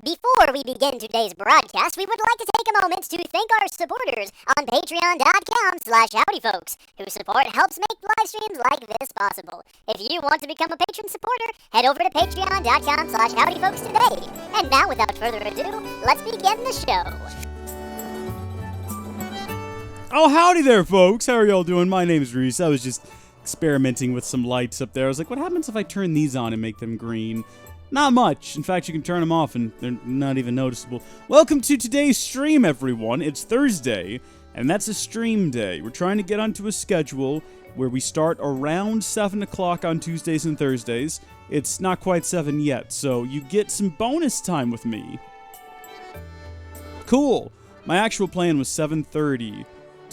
Before we begin today's broadcast, we would like to take a moment to thank our supporters on patreon.com/howdyfolks, whose support helps make live streams like this possible. If you want to become a patron supporter, head over to patreon.com/howdyfolks today. And now, without further ado, let's begin the show. Oh, howdy there, folks. How are y'all doing? My name is Reese. I was just experimenting with some lights up there. I was like, what happens if I turn these on and make them green? Not much. In fact, you can turn them off and they're not even noticeable. Welcome to today's stream, everyone. It's Thursday, and that's a stream day. We're trying to get onto a schedule where we start around 7 o'clock on Tuesdays and Thursdays. It's not quite 7 yet, so you get some bonus time with me. Cool. My actual plan was 7:30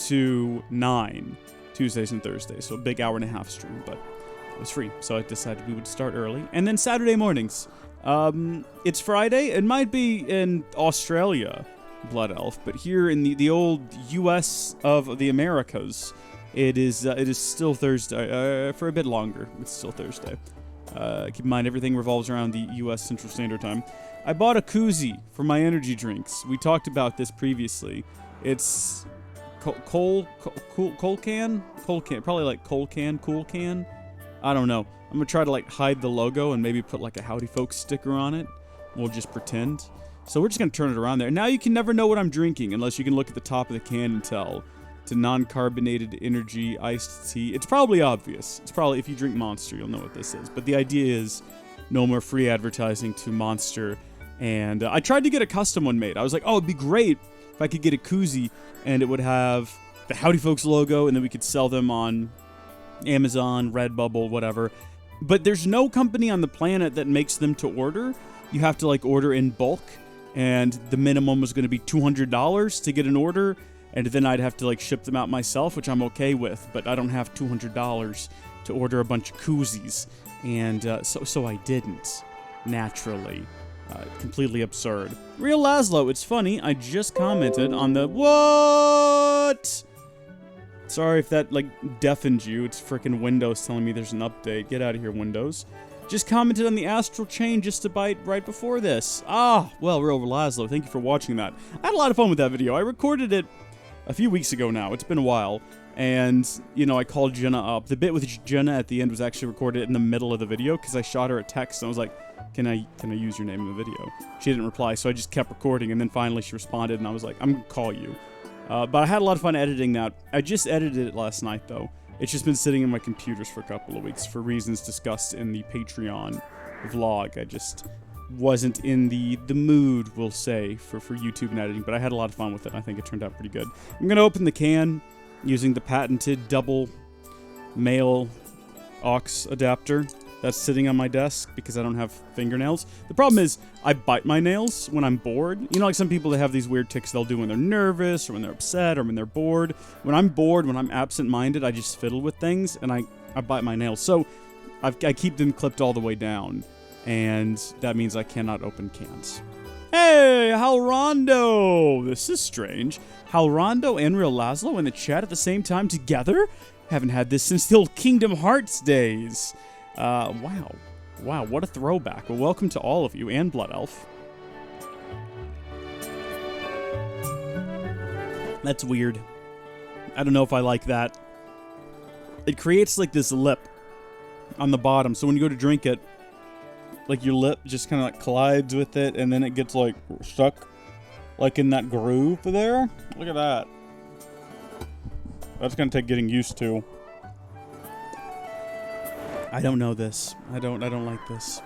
to 9, Tuesdays and Thursdays, so a big hour and a half stream, but it was free, so I decided we would start early. And then Saturday mornings. It's Friday. It might be in Australia, Blood Elf, but here in the old U.S. of the Americas, it is still Thursday. For a bit longer, it's still Thursday. Keep in mind, everything revolves around the U.S. Central Standard Time. I bought a koozie for my energy drinks. We talked about this previously. It's cool can, probably like cool can. I don't know. I'm gonna try to like hide the logo and maybe put like a Howdy Folks sticker on it. We'll just pretend. So we're just gonna turn it around there. Now you can never know what I'm drinking unless you can look at the top of the can and tell. It's a non-carbonated energy iced tea. It's probably obvious. It's probably, if you drink Monster, you'll know what this is. But the idea is no more free advertising to Monster. And I tried to get a custom one made. I was like, oh, it'd be great if I could get a koozie and it would have the Howdy Folks logo, and then we could sell them on Amazon, Redbubble, whatever. But there's no company on the planet that makes them to order. You have to like order in bulk, and the minimum was going to be $200 to get an order, and then I'd have to like ship them out myself, which I'm okay with, but I don't have $200 to order a bunch of koozies, and so I didn't, naturally. Completely absurd. Real Laszlo, it's funny, I just commented on the what? Sorry if that, like, deafened you. It's frickin' Windows telling me there's an update. Get out of here, Windows. Just commented on the astral chain just a bite right before this. Ah, well, Real Laszlo, thank you for watching that. I had a lot of fun with that video. I recorded it a few weeks ago now. It's been a while. And, you know, I called Jenna up. The bit with Jenna at the end was actually recorded in the middle of the video because I shot her a text and I was like, can I use your name in the video? She didn't reply, so I just kept recording, and then finally she responded, and I was like, I'm gonna call you. But I had a lot of fun editing that. I just edited it last night, though. It's just been sitting in my computers for a couple of weeks for reasons discussed in the Patreon vlog. I just wasn't in the mood, we'll say, for YouTube and editing, but I had a lot of fun with it. I think it turned out pretty good. I'm going to open the can using the patented double male aux adapter that's sitting on my desk because I don't have fingernails. The problem is I bite my nails when I'm bored. You know, like some people that have these weird tics they'll do when they're nervous or when they're upset or when they're bored. When I'm bored, when I'm absent-minded, I just fiddle with things and I bite my nails. So I keep them clipped all the way down, and that means I cannot open cans. Hey, Halrondo! This is strange. Halrondo and Real Laszlo in the chat at the same time together? Haven't had this since the old Kingdom Hearts days. Wow, what a throwback. Well, welcome to all of you, and Blood Elf. That's weird. I don't know if I like that. It creates, like, this lip on the bottom, so when you go to drink it, like, your lip just kind of, like, collides with it, and then it gets, like, stuck, like, in that groove there. Look at that. That's gonna take getting used to. I don't know this. I don't like this.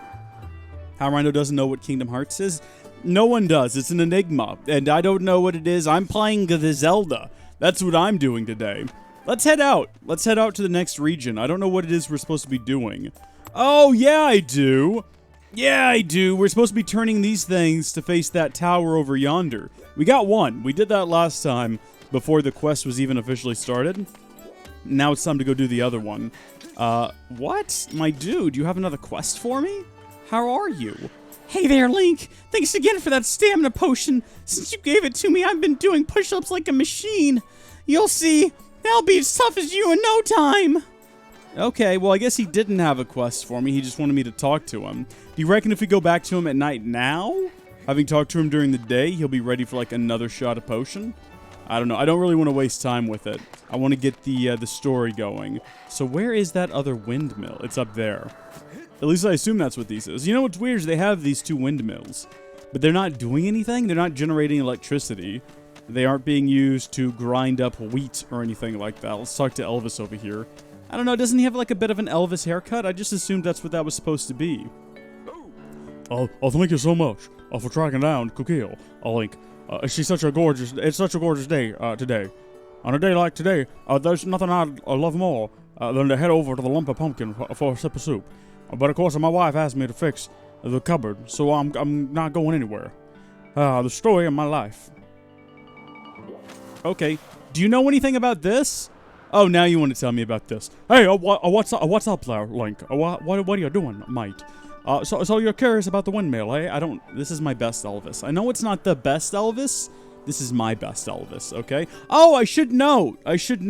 How Rhino doesn't know what Kingdom Hearts is? No one does. It's an enigma. And I don't know what it is. I'm playing the Zelda. That's what I'm doing today. Let's head out. Let's head out to the next region. I don't know what it is we're supposed to be doing. Oh, yeah, I do. Yeah, I do. We're supposed to be turning these things to face that tower over yonder. We got one. We did that last time before the quest was even officially started. Now it's time to go do the other one. What? My dude, you have another quest for me? How are you? Hey there, Link. Thanks again for that stamina potion. Since you gave it to me, I've been doing push-ups like a machine. You'll see, I'll be as tough as you in no time. Okay, well, I guess he didn't have a quest for me. He just wanted me to talk to him. Do you reckon if we go back to him at night now, Having talked to him during the day, he'll be ready for like another shot of potion. I don't know. I don't really want to waste time with it. I want to get the story going. So where is that other windmill? It's up there. At least I assume that's what these is. You know what's weird is they have these 2 windmills, but they're not doing anything. They're not generating electricity. They aren't being used to grind up wheat or anything like that. Let's talk to Elvis over here. I don't know. Doesn't he have like a bit of an Elvis haircut? I just assumed that's what that was supposed to be. Oh, thank you so much for tracking down Kukil. Link. It's such a gorgeous day today. On a day like today, there's nothing I'd love more than to head over to the lump of pumpkin for a sip of soup. But of course, my wife asked me to fix the cupboard, so I'm not going anywhere. The story of my life. Okay. Do you know anything about this? Oh, now you want to tell me about this. Hey, what's up there, Link? What are you doing, mate? So you're curious about the windmill, eh? This is my best Elvis. I know it's not the best Elvis. This is my best Elvis, okay? Oh, I should note. I just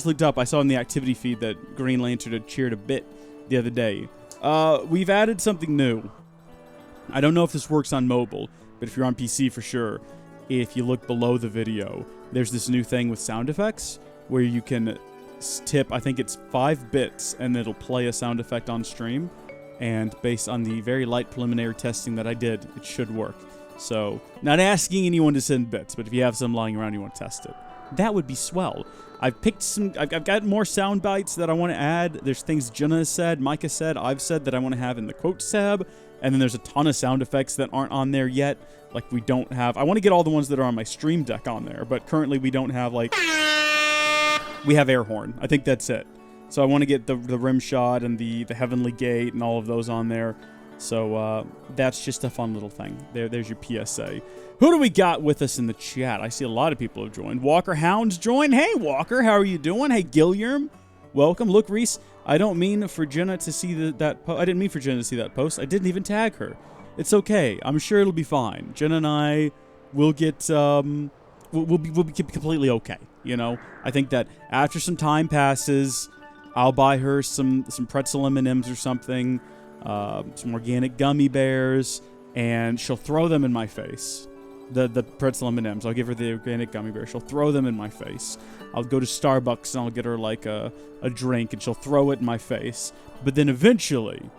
looked up. I saw in the activity feed that Green Lantern had cheered a bit the other day. We've added something new. I don't know if this works on mobile, but if you're on PC for sure, if you look below the video, there's this new thing with sound effects where you can tip, I think it's 5 bits, and it'll play a sound effect on stream. And based on the very light preliminary testing that I did, it should work. So, not asking anyone to send bits, but if you have some lying around you want to test it, that would be swell. I've got more sound bites that I want to add. There's things Jenna has said, Micah said, I've said that I want to have in the quotes tab. And then there's a ton of sound effects that aren't on there yet. Like we don't have, I want to get all the ones that are on my stream deck on there, but currently we don't have like, we have air horn. I think that's it. So I want to get the rim shot and the heavenly gate and all of those on there. So that's just a fun little thing. There's your PSA. Who do we got with us in the chat? I see a lot of people have joined. Walker Hounds joined. Hey, Walker, how are you doing? Hey, Gilliam, welcome. Look, Reese, I don't mean for Jenna to see I didn't mean for Jenna to see that post. I didn't even tag her. It's okay. I'm sure it'll be fine. Jenna and I will get we'll be completely okay. You know, I think that after some time passes, I'll buy her some pretzel M&Ms or something, some organic gummy bears, and she'll throw them in my face. The pretzel M&Ms. I'll give her the organic gummy bear. She'll throw them in my face. I'll go to Starbucks and I'll get her like a drink and she'll throw it in my face. But then eventually,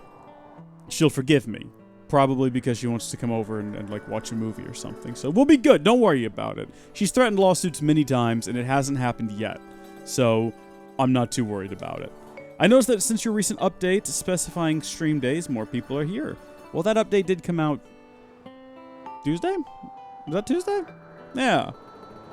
she'll forgive me. Probably because she wants to come over and like watch a movie or something. So we'll be good. Don't worry about it. She's threatened lawsuits many times and it hasn't happened yet. So I'm not too worried about it. I noticed that since your recent update specifying stream days, more people are here. Well, that update did come out Tuesday? Was that Tuesday? Yeah.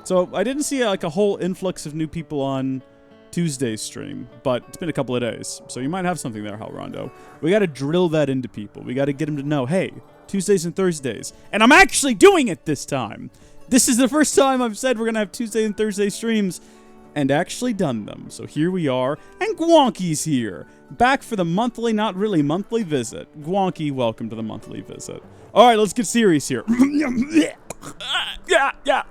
So I didn't see like a whole influx of new people on Tuesday's stream, but it's been a couple of days. So you might have something there, Hal Rondo. We got to drill that into people. We got to get them to know, hey, Tuesdays and Thursdays. And I'm actually doing it this time. This is the first time I've said we're going to have Tuesday and Thursday streams and actually done them. So here we are. And Gwonky's here. Back for the monthly, not really monthly visit. Gwonky, welcome to the monthly visit. All right, let's get serious here. Yeah.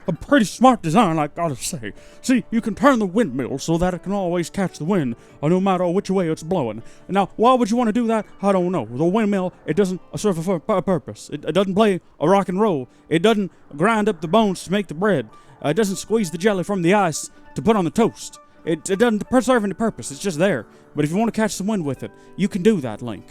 A pretty smart design, I gotta say. See, you can turn the windmill so that it can always catch the wind, no matter which way it's blowing. Now, why would you want to do that? I don't know. The windmill, it doesn't serve a purpose. It doesn't play a rock and roll. It doesn't grind up the bones to make the bread. It doesn't squeeze the jelly from the ice to put on the toast. It doesn't serve any purpose. It's just there. But if you want to catch the wind with it, you can do that, Link.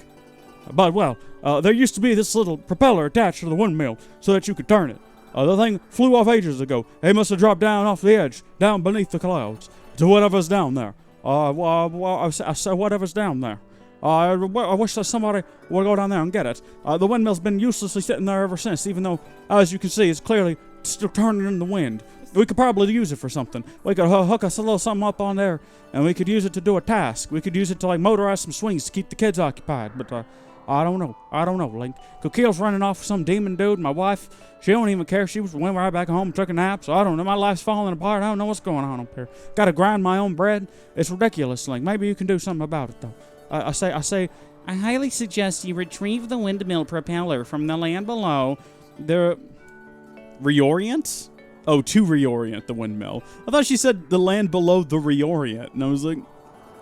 But, well, there used to be this little propeller attached to the windmill so that you could turn it. The thing flew off ages ago. It must have dropped down off the edge, down beneath the clouds, to whatever's down there. I said whatever's down there. I wish that somebody would go down there and get it. The windmill's been uselessly sitting there ever since, even though, as you can see, it's clearly still turning in the wind. We could probably use it for something. We could hook us a little something up on there, and we could use it to do a task. We could use it to, like, motorize some swings to keep the kids occupied, but, I don't know, Link. Coquille's running off with some demon dude. My wife, she don't even care. She went right back home and took a nap. So I don't know. My life's falling apart. I don't know what's going on up here. Got to grind my own bread. It's ridiculous, Link. Maybe you can do something about it, though. I highly suggest you retrieve the windmill propeller from the land below. Reorient? Oh, to reorient the windmill. I thought she said the land below the reorient. And I was like,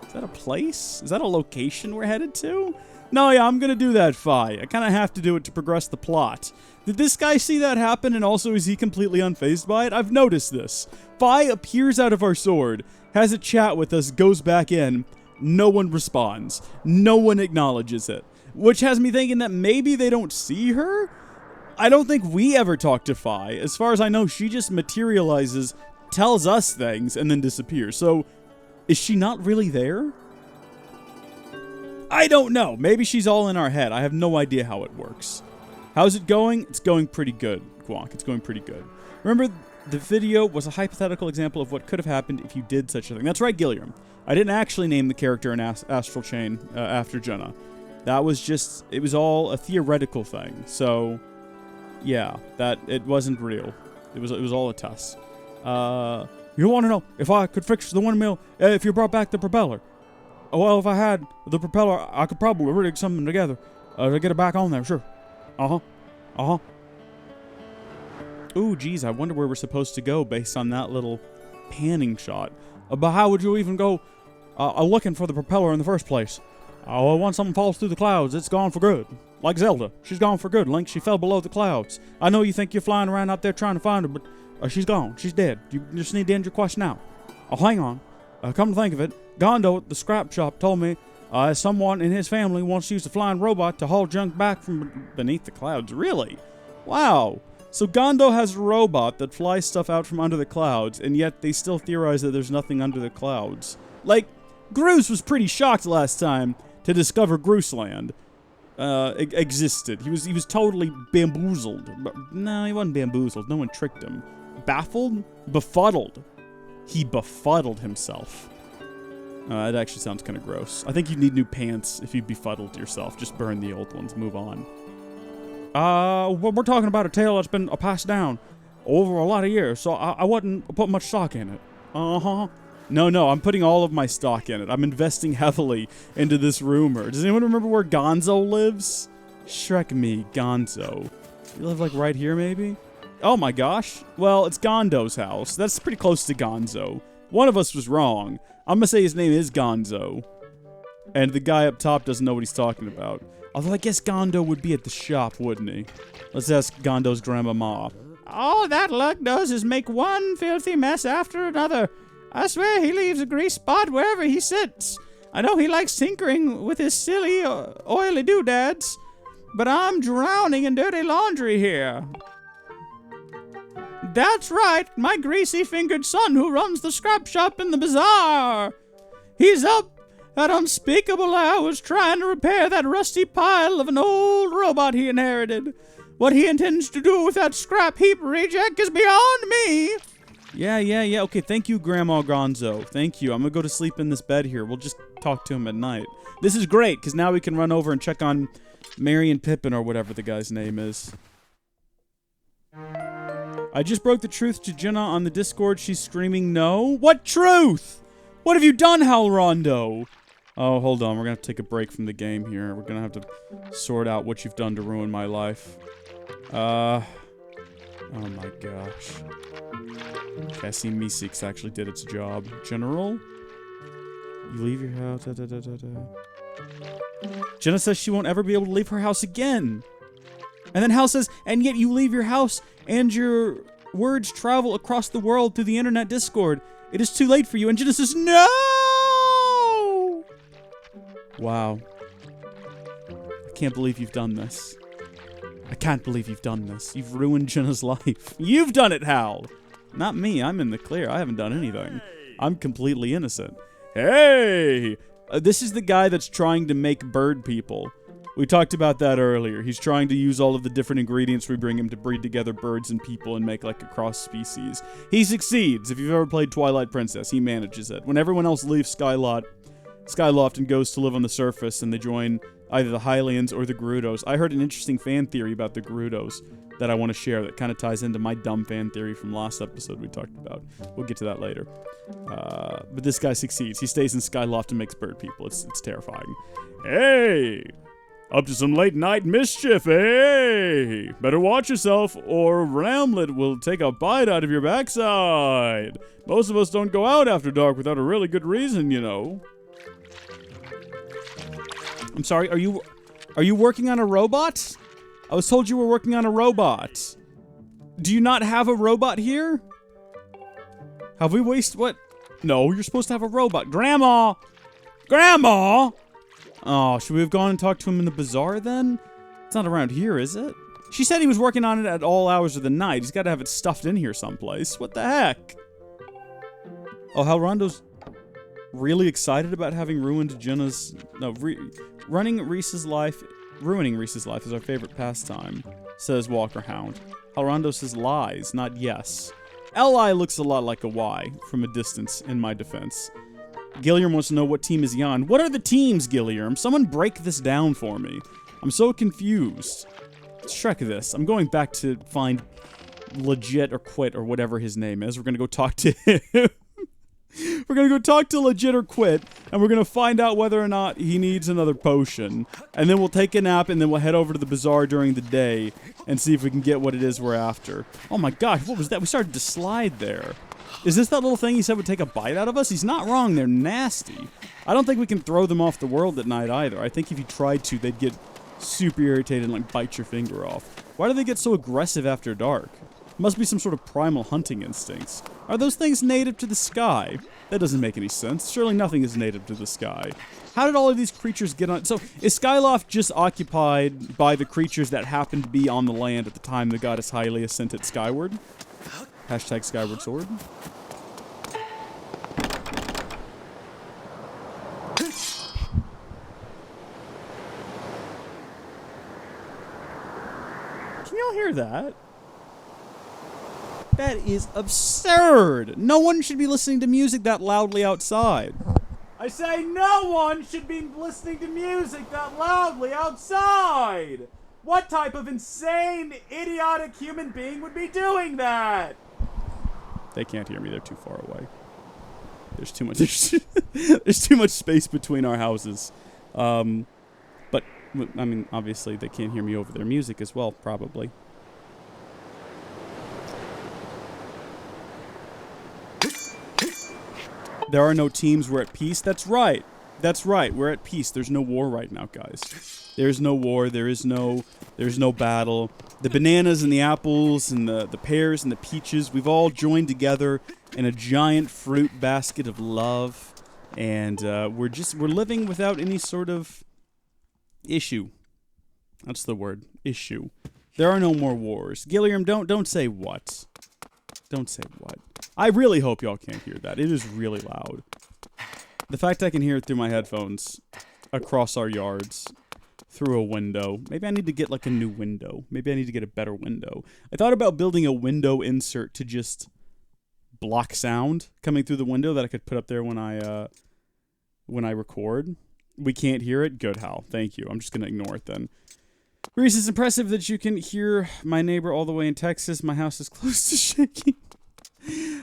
is that a place? Is that a location we're headed to? No, yeah, I'm gonna do that, Fi. I kind of have to do it to progress the plot. Did this guy see that happen, and also is he completely unfazed by it? I've noticed this. Fi appears out of our sword, has a chat with us, goes back in. No one responds. No one acknowledges it. Which has me thinking that maybe they don't see her? I don't think we ever talk to Fi. As far as I know, she just materializes, tells us things, and then disappears. So, is she not really there? I don't know. Maybe she's all in our head. I have no idea how it works. How's it going? It's going pretty good, Guonk. It's going pretty good. Remember, the video was a hypothetical example of what could have happened if you did such a thing. That's right, Gilliam. I didn't actually name the character in Astral Chain after Jenna. That was just, it was all a theoretical thing. So, yeah, that, it wasn't real. It was all a test. You want to know if I could fix the windmill if you brought back the propeller? Well, if I had the propeller, I could probably rig something together to get it back on there, sure. Ooh, geez, I wonder where we're supposed to go based on that little panning shot. But how would you even go looking for the propeller in the first place? Once something falls through the clouds, it's gone for good. Like Zelda. She's gone for good, Link. She fell below the clouds. I know you think you're flying around out there trying to find her, but she's gone. She's dead. You just need to end your quest now. Oh, hang on. Come to think of it, Gonzo at the scrap shop told me someone in his family wants to use a flying robot to haul junk back from beneath the clouds. Really? Wow. So Gonzo has a robot that flies stuff out from under the clouds, and yet they still theorize that there's nothing under the clouds. Like, Groose was pretty shocked last time to discover Grooseland existed. He was totally bamboozled. No, he wasn't bamboozled. No one tricked him. Baffled? Befuddled. He befuddled himself. That actually sounds kind of gross. I think you need new pants if you befuddled yourself. Just burn the old ones. Move on. We're talking about a tale that's been passed down over a lot of years, so I wouldn't put much stock in it. No, I'm putting all of my stock in it. I'm investing heavily into this rumor. Does anyone remember where Gonzo lives? Shrek me, Gonzo. You live like right here, maybe? Oh my gosh. Well, it's Gonzo's house. That's pretty close to Gonzo. One of us was wrong. I'm gonna say his name is Gonzo. And the guy up top doesn't know what he's talking about. Although I guess Gonzo would be at the shop, wouldn't he? Let's ask Gonzo's grandmama. All that luck does is make one filthy mess after another. I swear he leaves a grease spot wherever he sits. I know he likes tinkering with his silly, oily doodads, but I'm drowning in dirty laundry here. That's right, my greasy-fingered son who runs the scrap shop in the bazaar. He's up at unspeakable hours trying to repair that rusty pile of an old robot he inherited. What he intends to do with that scrap heap reject is beyond me. Yeah. Okay, thank you, Grandma Gonzo. Thank you. I'm gonna go to sleep in this bed here. We'll just talk to him at night. This is great, because now we can run over and check on Mary and Pippin or whatever the guy's name is. I just broke the truth to Jenna on the Discord. She's screaming no. What truth? What have you done, Hal Rondo? Oh, hold on. We're going to take a break from the game here. We're going to have to sort out what you've done to ruin my life. Oh my gosh. Cassie Meeseeks actually did its job. General? You leave your house. Jenna says she won't ever be able to leave her house again. And then Hal says, and yet you leave your house and your words travel across the world through the internet Discord. It is too late for you. And Jenna says, no! Wow. I can't believe you've done this. I can't believe you've done this. You've ruined Jenna's life. You've done it, Hal! Not me. I'm in the clear. I haven't done anything. I'm completely innocent. Hey! This is the guy that's trying to make bird people. We talked about that earlier. He's trying to use all of the different ingredients we bring him to breed together birds and people and make like a cross species. He succeeds. If you've ever played Twilight Princess, he manages it. When everyone else leaves Skyloft and goes to live on the surface and they join either the Hylians or the Gerudos. I heard an interesting fan theory about the Gerudos that I want to share that kind of ties into my dumb fan theory from last episode we talked about. We'll get to that later. But this guy succeeds. He stays in Skyloft and makes bird people. It's terrifying. Hey! Up to some late night mischief, eh? Better watch yourself, or Ramlet will take a bite out of your backside. Most of us don't go out after dark without a really good reason, you know. I'm sorry, are you Are you working on a robot? I was told you were working on a robot. Do you not have a robot here? Have we wasted what? No, you're supposed to have a robot. Grandma! Grandma! Oh, should we have gone and talked to him in the bazaar then? It's not around here, is it? She said he was working on it at all hours of the night. He's got to have it stuffed in here someplace. What the heck? Oh, Halrondo's really excited about having ruined Jenna's... No, ruining Reese's life is our favorite pastime, says Walker Hound. Halrondo says lies, not yes. Li looks a lot like a Y from a distance, in my defense. Gilliam wants to know what team is he on. What are the teams, Gilliam? Someone break this down for me. I'm so confused. Let's check this. I'm going back to find Legit or Quit or whatever his name is. We're going to go talk to him. We're going to go talk to Legit or Quit, and we're going to find out whether or not he needs another potion. And then we'll take a nap, and then we'll head over to the bazaar during the day and see if we can get what it is we're after. Oh my gosh, what was that? We started to slide there. Is this that little thing he said would take a bite out of us? He's not wrong. They're nasty. I don't think we can throw them off the world at night either. I think if you tried to, they'd get super irritated and like bite your finger off. Why do they get so aggressive after dark? Must be some sort of primal hunting instincts. Are those things native to the sky? That doesn't make any sense. Surely nothing is native to the sky. How did all of these creatures get on? So, is Skyloft just occupied by the creatures that happened to be on the land at the time the goddess Hylia sent it skyward? Hashtag Skyward Sword. Can y'all hear that? That is absurd! No one should be listening to music that loudly outside. I say no one should be listening to music that loudly outside! What type of insane, idiotic human being would be doing that? They can't hear me, they're too far away. There's too much there's too much space between our houses. But, I mean, obviously they can't hear me over their music as well, probably. There are no teams, we're at peace. That's right. That's right. We're at peace. There's no war right now, guys. There's no war. There's no battle. The bananas and the apples and the pears and the peaches, we've all joined together in a giant fruit basket of love. And we're living without any sort of issue. That's the word. Issue. There are no more wars. Gilliam, don't say what. Don't say what. I really hope y'all can't hear that. It is really loud. The fact I can hear it through my headphones, across our yards, through a window. Maybe I need to get like a new window. Maybe I need to get a better window. I thought about building a window insert to just block sound coming through the window that I could put up there when I record. We can't hear it? Good, Hal. Thank you. I'm just going to ignore it then. Reese, it's impressive that you can hear my neighbor all the way in Texas. My house is close to shaking.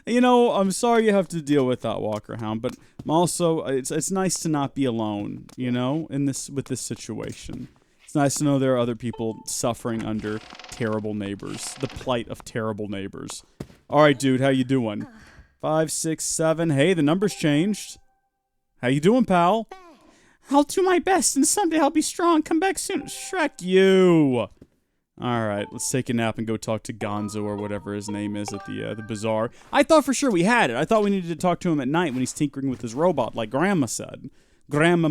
You know, I'm sorry you have to deal with that, Walker Hound, but also it's nice to not be alone, you know, with this situation. It's nice to know there are other people suffering under terrible neighbors. The plight of terrible neighbors. All right, dude, how you doing? 5, 6, 7. Hey, the number's changed. How you doing, pal? I'll do my best, and someday I'll be strong. Come back soon. Shrek you. Alright, let's take a nap and go talk to Gonzo or whatever his name is at the bazaar. I thought for sure we had it. I thought we needed to talk to him at night when he's tinkering with his robot, like Grandma said. Grandma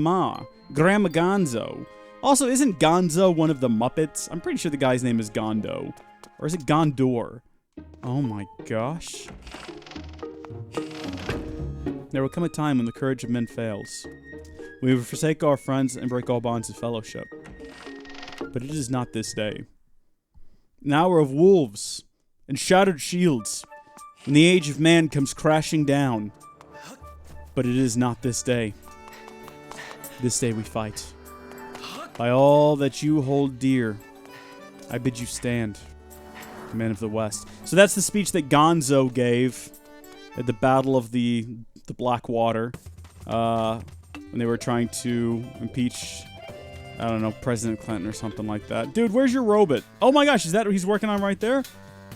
Gonzo. Also, isn't Gonzo one of the Muppets? I'm pretty sure the guy's name is Gondo. Or is it Gondor? Oh my gosh. There will come a time when the courage of men fails. We will forsake our friends and break all bonds of fellowship. But it is not this day. An hour of wolves and shattered shields, when the age of man comes crashing down. But it is not this day. This day we fight. By all that you hold dear, I bid you stand, men of the West. So that's the speech that Gonzo gave at the Battle of the Blackwater, when they were trying to impeach, I don't know, President Clinton or something like that. Dude, where's your robot? Oh my gosh, is that what he's working on right there?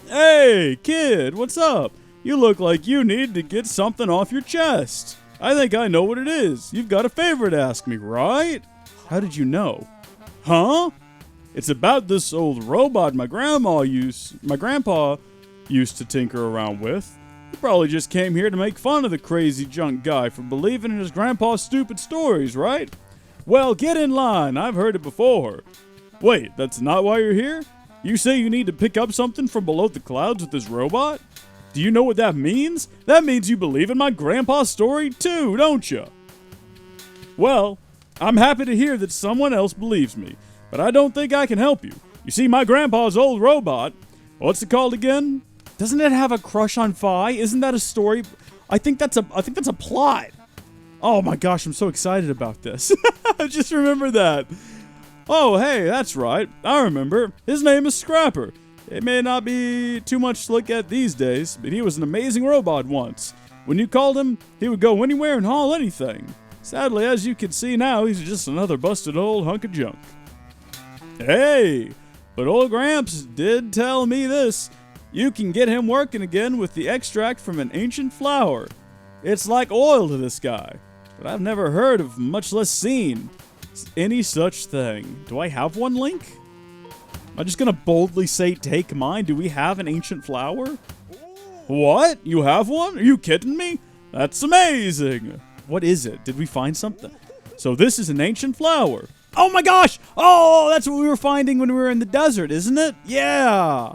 Hey, kid, what's up? You look like you need to get something off your chest. I think I know what it is. You've got a favor to ask me, right? How did you know? Huh? It's about this old robot my grandpa used to tinker around with. He probably just came here to make fun of the crazy junk guy for believing in his grandpa's stupid stories, right? Well, get in line. I've heard it before. Wait, that's not why you're here? You say you need to pick up something from below the clouds with this robot? Do you know what that means? That means you believe in my grandpa's story too, don't you? Well, I'm happy to hear that someone else believes me, but I don't think I can help you. You see, my grandpa's old robot, what's it called again? Doesn't it have a crush on Fi? Isn't that a story? I think that's a plot. Oh my gosh, I'm so excited about this. I just remember that. Oh, hey, that's right. I remember. His name is Scrapper. It may not be too much to look at these days, but he was an amazing robot once. When you called him, he would go anywhere and haul anything. Sadly, as you can see now, he's just another busted old hunk of junk. Hey, but old Gramps did tell me this. You can get him working again with the extract from an ancient flower. It's like oil to this guy, but I've never heard of, much less seen, any such thing. Do I have one, Link? Am I just gonna boldly say, take mine? Do we have an ancient flower? What? You have one? Are you kidding me? That's amazing. What is it? Did we find something? So this is an ancient flower. Oh my gosh! Oh, that's what we were finding when we were in the desert, isn't it? Yeah!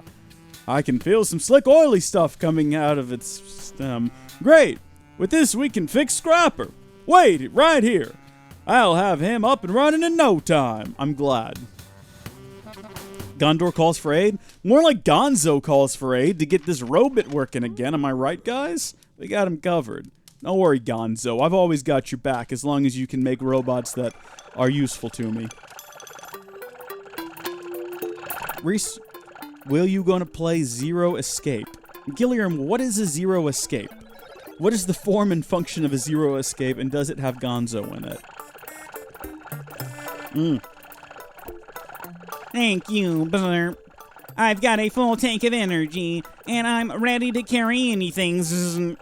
I can feel some slick oily stuff coming out of its stem. Great! With this we can fix Scrapper. Wait, right here. I'll have him up and running in no time. I'm glad. Gondor calls for aid? More like Gonzo calls for aid to get this robot working again. Am I right, guys? We got him covered. Don't worry, Gonzo. I've always got your back as long as you can make robots that are useful to me. Reese, will you gonna play Zero Escape? Gilliam, what is a Zero Escape? What is the form and function of a Zero Escape, and does it have Gonzo in it? Thank you, Blurp. I've got a full tank of energy, and I'm ready to carry anything.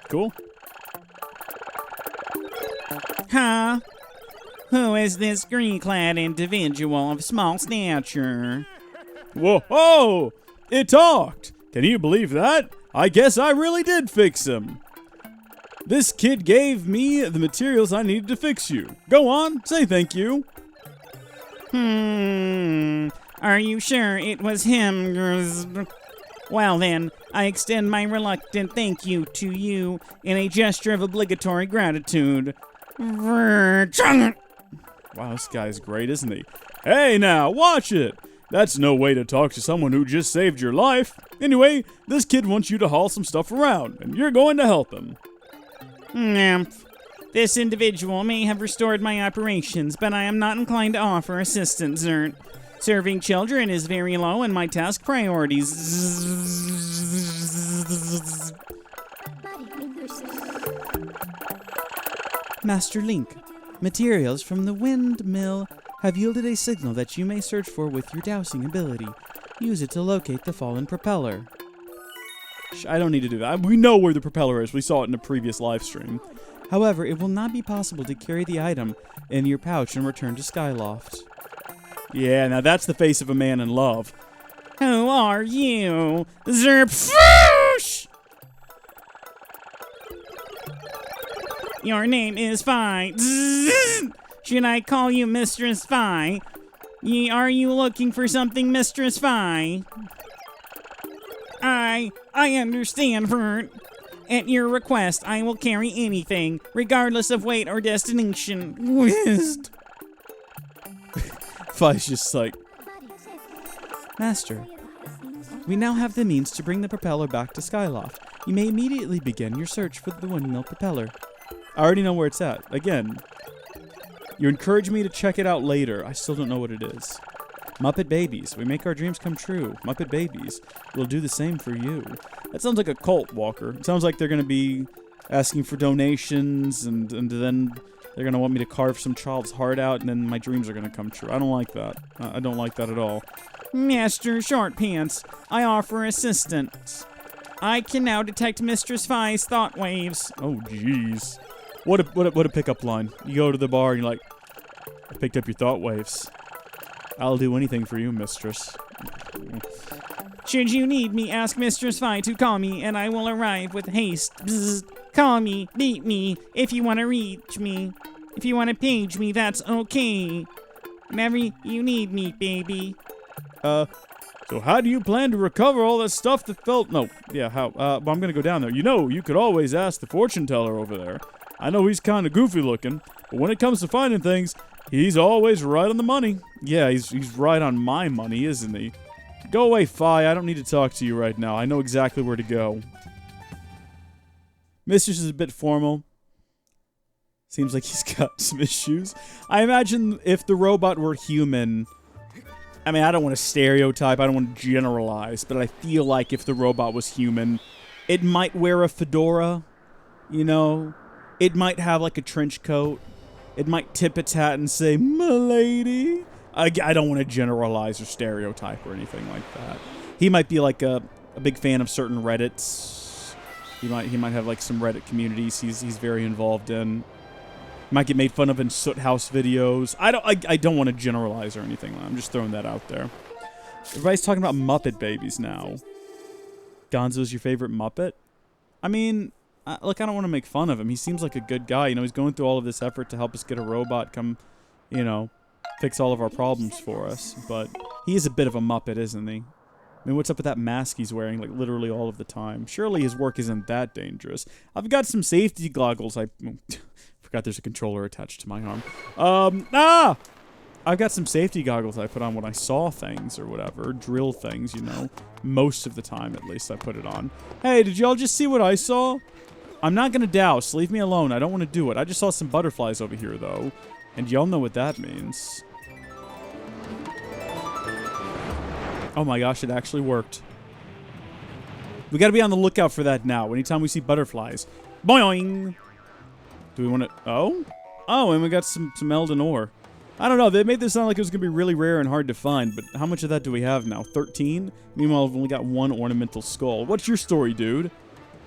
Cool. Huh? Who is this green-clad individual of small stature? Whoa! Oh! It talked! Can you believe that? I guess I really did fix him. This kid gave me the materials I needed to fix you. Go on, say thank you. Are you sure it was him? Well then, I extend my reluctant thank you to you in a gesture of obligatory gratitude. Wow, this guy's great, isn't he? Hey now, watch it! That's no way to talk to someone who just saved your life. Anyway, this kid wants you to haul some stuff around, and you're going to help him. This individual may have restored my operations, but I am not inclined to offer assistance, Zert. Serving children is very low in my task priorities. Master Link, materials from the windmill have yielded a signal that you may search for with your dowsing ability. Use it to locate the fallen propeller. I don't need to do that. We know where the propeller is. We saw it in a previous live stream. However, it will not be possible to carry the item in your pouch and return to Skyloft. Yeah, now that's the face of a man in love. Who are you? Zerpfoosh! Your name is Fi. Should I call you Mistress Fi? Are you looking for something, Mistress Fi? I understand, Vert. At your request, I will carry anything, regardless of weight or destination. Whizzed. Fi's just like... Master, we now have the means to bring the propeller back to Skyloft. You may immediately begin your search for the windmill propeller. I already know where it's at. Again, you encourage me to check it out later. I still don't know what it is. Muppet Babies. We make our dreams come true. Muppet Babies. We'll do the same for you. That sounds like a cult, Walker. It sounds like they're going to be asking for donations, and then they're going to want me to carve some child's heart out, and then my dreams are going to come true. I don't like that. I don't like that at all. Master Short Pants, I offer assistance. I can now detect Mistress Fi's thought waves. Oh, jeez. What a pickup line. You go to the bar and you're like, I picked up your thought waves. I'll do anything for you, mistress. Should you need me, ask Mistress Fi to call me, and I will arrive with haste. Bzz. Call me, beat me, if you want to reach me. If you want to page me, that's okay. Whenever you need me, baby. So how do you plan to recover all that stuff that fell? No, yeah, how? But I'm gonna go down there. You know, you could always ask the fortune teller over there. I know he's kind of goofy looking, but when it comes to finding things, he's always right on the money. Yeah, he's right on my money, isn't he? Go away, Fi. I don't need to talk to you right now. I know exactly where to go. Mistress is a bit formal. Seems like he's got some issues. I imagine if the robot were human... I mean, I don't want to stereotype, I don't want to generalize, but I feel like if the robot was human, it might wear a fedora, you know? It might have, like, a trench coat. It might tip its hat and say, "M'lady." I don't want to generalize or stereotype or anything like that. He might be, like, a big fan of certain Reddits. He might have, like, some Reddit communities he's very involved in. Might get made fun of in Soot House videos. I don't want to generalize or anything. I'm just throwing that out there. Everybody's talking about Muppet babies now. Gonzo's your favorite Muppet? I mean, look, I don't want to make fun of him. He seems like a good guy. You know, he's going through all of this effort to help us get a robot come, you know, fix all of our problems for us. But he is a bit of a Muppet, isn't he? I mean, what's up with that mask he's wearing, like, literally all of the time? Surely his work isn't that dangerous. I've got some safety goggles. I forgot there's a controller attached to my arm. I've got some safety goggles I put on when I saw things or whatever. Drill things, you know. Most of the time, at least, I put it on. Hey, did y'all just see what I saw? I'm not gonna douse. Leave me alone. I don't want to do it. I just saw some butterflies over here, though. And y'all know what that means. Oh my gosh, it actually worked. We gotta be on the lookout for that now. Anytime we see butterflies. Boing! Do we want to... Oh? Oh, and we got some Elden ore. I don't know. They made this sound like it was going to be really rare and hard to find, but how much of that do we have now? 13? Meanwhile, we've only got one ornamental skull. What's your story, dude?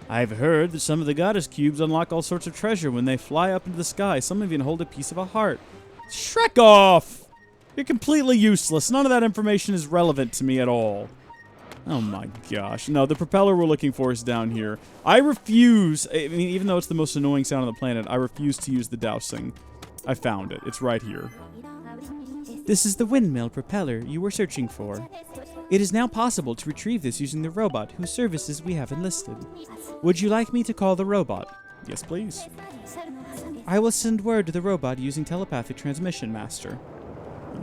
I've heard that some of the goddess cubes unlock all sorts of treasure when they fly up into the sky. Some even hold a piece of a heart. Shrek off! You're completely useless. None of that information is relevant to me at all. Oh my gosh. No, the propeller we're looking for is down here. I refuse, I mean, even though it's the most annoying sound on the planet, I refuse to use the dowsing. I found it. It's right here. This is the windmill propeller you were searching for. It is now possible to retrieve this using the robot whose services we have enlisted. Would you like me to call the robot? Yes, please. I will send word to the robot using telepathic transmission, Master.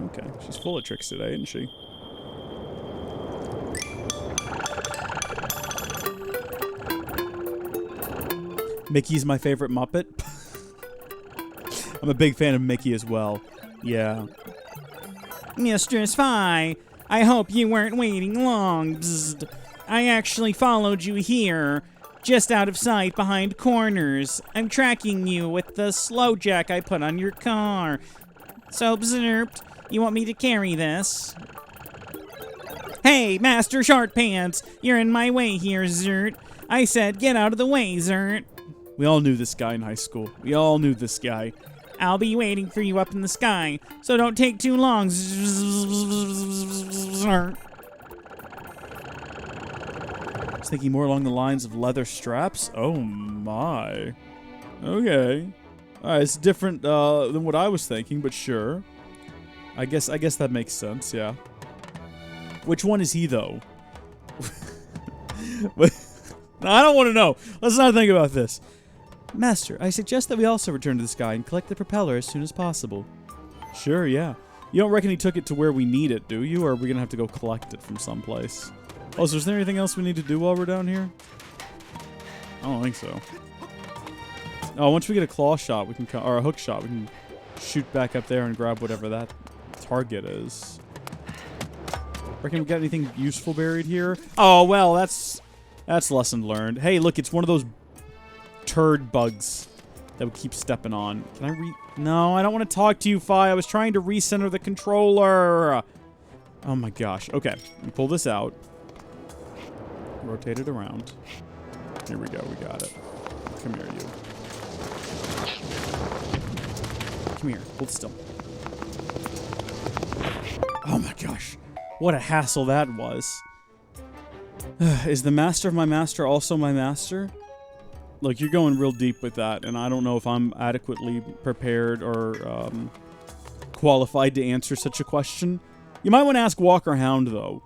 Okay. She's full of tricks today, isn't she? Mickey's my favorite Muppet. I'm a big fan of Mickey as well. Yeah. Mistress Fi, I hope you weren't waiting long. Bzzzt. I actually followed you here, just out of sight behind corners. I'm tracking you with the slow jack I put on your car. So, bzzzt, you want me to carry this? Hey, Master Short Pants, you're in my way here, Zert. I said get out of the way, Zert. We all knew this guy in high school. We all knew this guy. I'll be waiting for you up in the sky, so don't take too long. I was thinking more along the lines of leather straps. Oh my. Okay. Alright, it's different than what I was thinking, but sure. I guess that makes sense, yeah. Which one is he, though? I don't want to know. Let's not think about this. Master, I suggest that we also return to the sky and collect the propeller as soon as possible. Sure, yeah. You don't reckon he took it to where we need it, do you? Or are we going to have to go collect it from someplace? Oh, so is there anything else we need to do while we're down here? I don't think so. Oh, once we get a claw shot, we can or a hook shot, we can shoot back up there and grab whatever that target is. Reckon we got anything useful buried here? Oh, well, that's lesson learned. Hey, look, it's one of those turd bugs that we keep stepping on. Can I No, I don't want to talk to you, Fi. I was trying to recenter the controller. Oh my gosh. Okay, we pull this out. Rotate it around. Here we go. We got it. Come here, you. Come here. Hold still. Oh my gosh. What a hassle that was. Is the master of my master also my master? Look, you're going real deep with that, and I don't know if I'm adequately prepared or qualified to answer such a question. You might want to ask Walker Hound, though.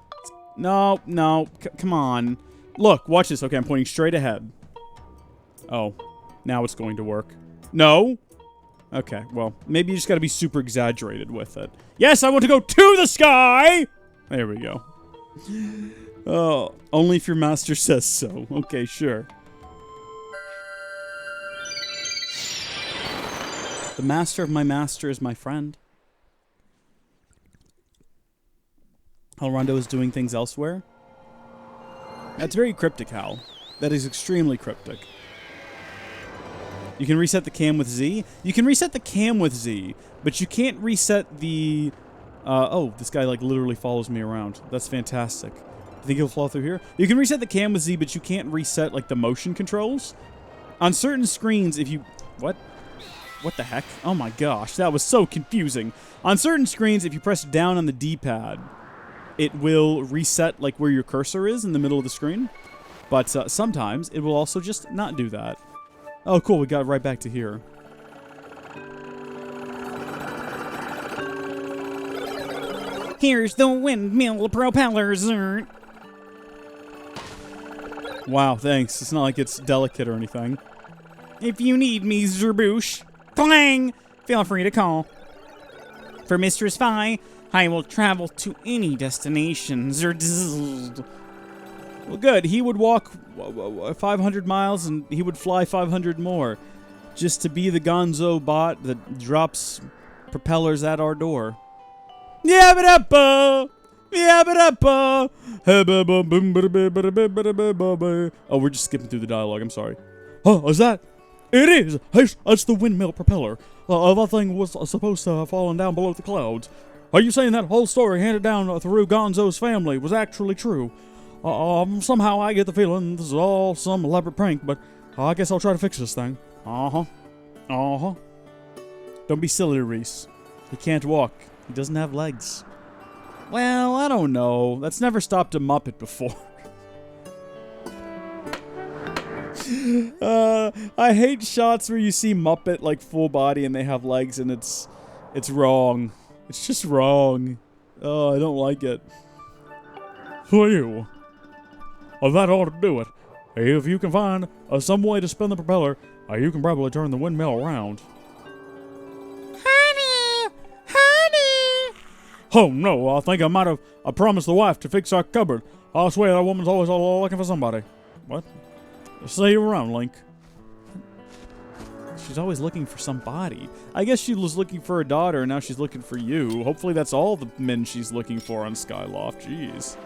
No, come on. Look, watch this. Okay, I'm pointing straight ahead. Oh, now it's going to work. No? Okay, well, maybe you just gotta be super exaggerated with it. Yes, I want to go to the sky! There we go. Oh, only if your master says so. Okay, sure. The master of my master is my friend. Elrondo is doing things elsewhere. That's very cryptic, Hal. That is extremely cryptic. You can reset the cam with Z. You can reset the cam with Z, but you can't reset the... oh, this guy, like, literally follows me around. That's fantastic. You think he'll fall through here? You can reset the cam with Z, but you can't reset, like, the motion controls. On certain screens, if you... What? What the heck? Oh my gosh, that was so confusing. On certain screens, if you press down on the D-pad, it will reset, like, where your cursor is in the middle of the screen. But sometimes it will also just not do that. Oh, cool, we got right back to here. Here's the windmill propellers. Wow, thanks. It's not like it's delicate or anything. If you need me, Zerboosh, clang, feel free to call. For Mistress Fi, I will travel to any destination. Well, good. He would walk 500 miles and he would fly 500 more just to be the Gonzo bot that drops propellers at our door. Yabba-dabba! Yabba-dabba! Oh, we're just skipping through the dialogue. I'm sorry. Oh, is that? It is! It's the windmill propeller. That thing was supposed to have fallen down below the clouds. Are you saying that whole story handed down through Gonzo's family was actually true? Somehow I get the feeling this is all some elaborate prank, but I guess I'll try to fix this thing. Uh-huh. Don't be silly, Reese. He can't walk. He doesn't have legs. Well, I don't know. That's never stopped a Muppet before. I hate shots where you see Muppet, like, full body and they have legs and it's wrong. It's just wrong. Oh, I don't like it. Who are you? Well, that ought to do it. If you can find some way to spin the propeller, you can probably turn the windmill around. Oh no, I think I might have promised the wife to fix our cupboard. I swear that woman's always looking for somebody. What? See you around, Link. She's always looking for somebody. I guess she was looking for a daughter, and now she's looking for you. Hopefully that's all the men she's looking for on Skyloft. Jeez.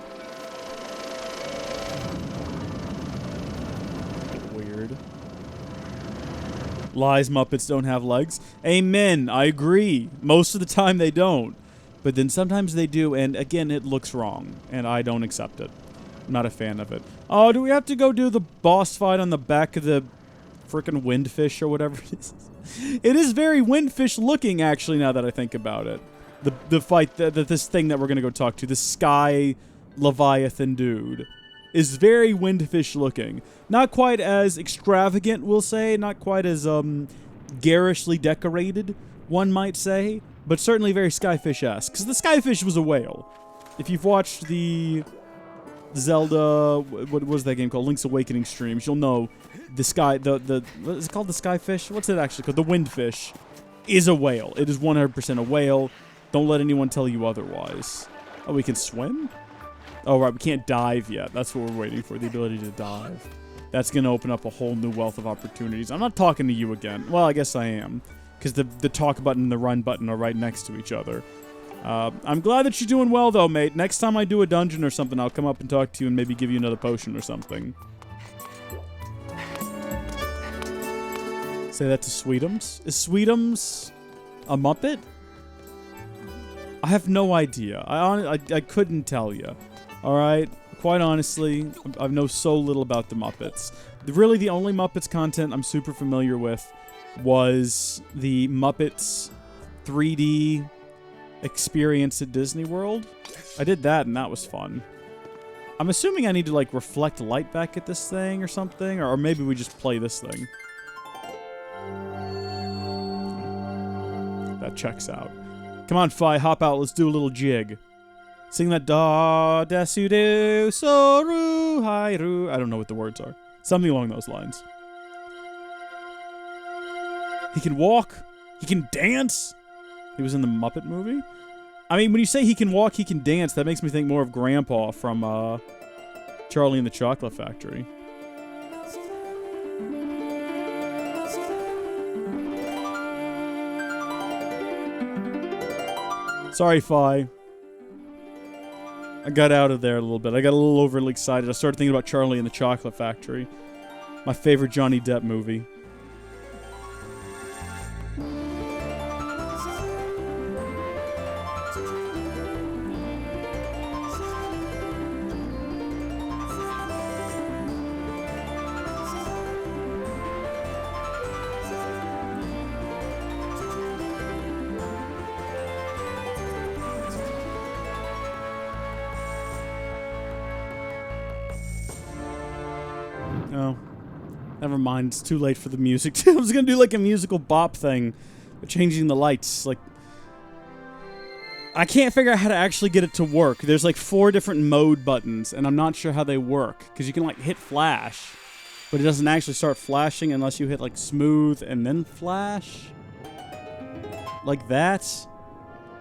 Weird. Lies, Muppets don't have legs. Amen. I agree. Most of the time they don't. But then sometimes they do, and again, it looks wrong, and I don't accept it. I'm not a fan of it. Oh, do we have to go do the boss fight on the back of the frickin' windfish or whatever it is? It is very windfish looking, actually, now that I think about it. The fight, this thing that we're gonna go talk to, the Sky Leviathan dude, is very windfish looking. Not quite as extravagant, we'll say, not quite as garishly decorated, one might say, but certainly very Skyfish-esque, because the Skyfish was a whale. If you've watched the Zelda, what was that game called? Link's Awakening streams, you'll know the what is it called? The Skyfish? What's it actually called? The Windfish is a whale. It is 100% a whale. Don't let anyone tell you otherwise. Oh, we can swim? Oh, right, we can't dive yet. That's what we're waiting for, the ability to dive. That's going to open up a whole new wealth of opportunities. I'm not talking to you again. Well, I guess I am, because the talk button and the run button are right next to each other. I'm glad that you're doing well, though, mate. Next time I do a dungeon or something, I'll come up and talk to you and maybe give you another potion or something. Say that to Sweetums. Is Sweetums a Muppet? I have no idea. I couldn't tell you. All right? Quite honestly, I know so little about the Muppets. Really, the only Muppets content I'm super familiar with was the Muppets 3D experience at Disney World. I did that, and that was fun. I'm assuming I need to, like, reflect light back at this thing or something, or maybe we just play this thing. That checks out. Come on, Fi, hop out. Let's do a little jig. Sing that da desu de soru hairu. I don't know what the words are. Something along those lines. He can walk. He can dance. He was in the Muppet movie. I mean, when you say he can walk, he can dance, that makes me think more of Grandpa from Charlie and the Chocolate Factory. Sorry, Fi. I got out of there a little bit. I got a little overly excited. I started thinking about Charlie and the Chocolate Factory. My favorite Johnny Depp movie. Oh. Never mind, it's too late for the music. I was gonna do like a musical bop thing, but changing the lights, like... I can't figure out how to actually get it to work. There's like 4 different mode buttons, and I'm not sure how they work. Because you can like hit flash, but it doesn't actually start flashing unless you hit like smooth and then flash. Like that.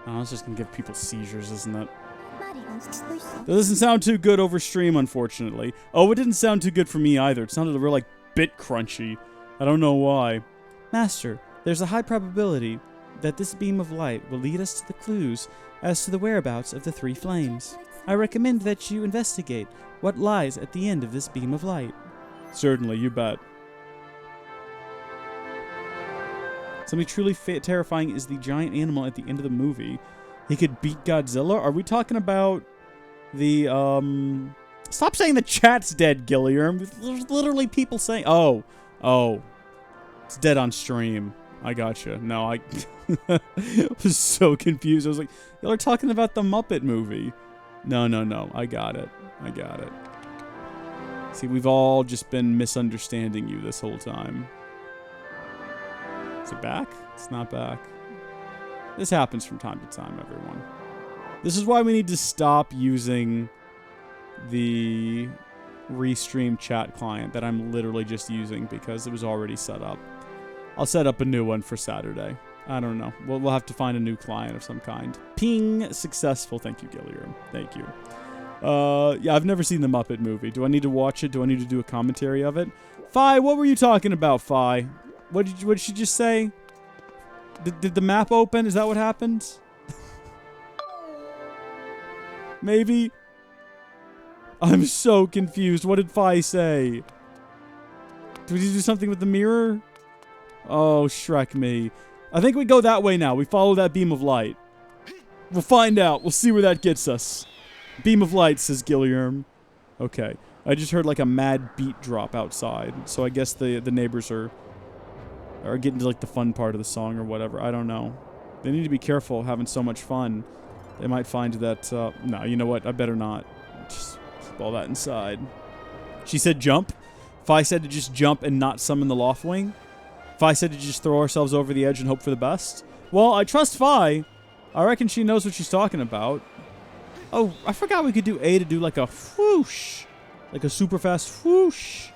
Oh, it's just gonna give people seizures, isn't it? That doesn't sound too good over stream, unfortunately. Oh, it didn't sound too good for me either. It sounded real, like, bit crunchy. I don't know why. Master, there's a high probability that this beam of light will lead us to the clues as to the whereabouts of the 3 flames. I recommend that you investigate what lies at the end of this beam of light. Certainly, you bet. Something truly terrifying is the giant animal at the end of the movie. He could beat Godzilla? Are we talking about the, Stop saying the chat's dead, Gilliam. There's literally people saying... Oh. It's dead on stream. I gotcha. No, I was so confused. I was like, y'all are talking about the Muppet movie. No. I got it. See, we've all just been misunderstanding you this whole time. Is it back? It's not back. This happens from time to time, everyone. This is why we need to stop using the Restream chat client that I'm literally just using because it was already set up. I'll set up a new one for Saturday. I don't know. We'll have to find a new client of some kind. Ping successful. Thank you, Gilliam. Thank you. Yeah, I've never seen the Muppet movie. Do I need to watch it? Do I need to do a commentary of it? Fi, what were you talking about, Fi? What did she just say? Did the map open? Is that what happened? Maybe? I'm so confused. What did Fi say? Did he do something with the mirror? Oh, Shrek me. I think we go that way now. We follow that beam of light. We'll find out. We'll see where that gets us. Beam of light, says Gilliam. Okay. I just heard like a mad beat drop outside. So I guess the neighbors are getting to like the fun part of the song or whatever. I don't know. They need to be careful having so much fun. They might find that, no, you know what? I better not. Just keep all that inside. She said jump. Fi said to just jump and not summon the Loftwing. Fi said to just throw ourselves over the edge and hope for the best. Well, I trust Fi. I reckon she knows what she's talking about. Oh, I forgot we could do A to do like a whoosh. Like a super fast whoosh.